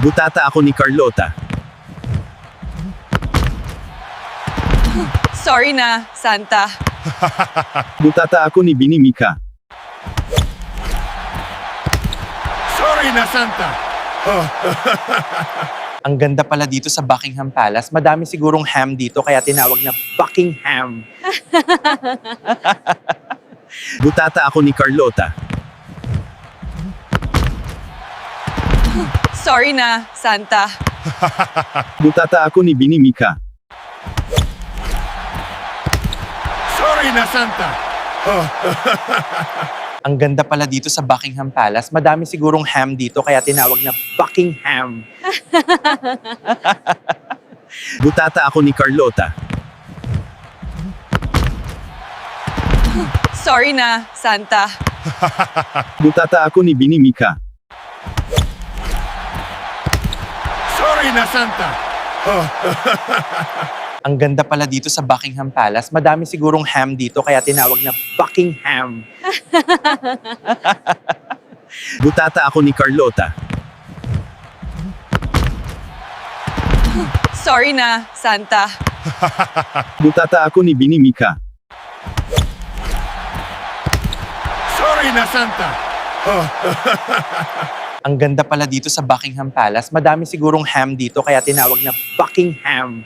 Butata ako ni Carlota. Sorry na, Santa. Butata ako ni Binimika. Sorry na, Santa. Ang ganda pala dito sa Buckingham Palace. Madami sigurong ham dito kaya tinawag na Buckingham. Butata ako ni Carlota. Sorry na, Santa. Butata ako ni Binimika. Sorry na, Santa. Ang ganda pala dito sa Buckingham Palace. Madami sigurong ham dito kaya tinawag na Buckingham. Butata ako ni Carlota. Sorry na, Santa. Butata ako ni Binimika. Sorry na, Santa. Ang ganda pala dito sa Buckingham Palace. Madami sigurong ham dito kaya tinawag na Buckingham. Butata ako ni Carlota. Sorry na, Santa. Butata ako ni Binimika. Sorry na, Santa. Ang ganda pala dito sa Buckingham Palace. Madami sigurong ham dito kaya tinawag na Buckingham.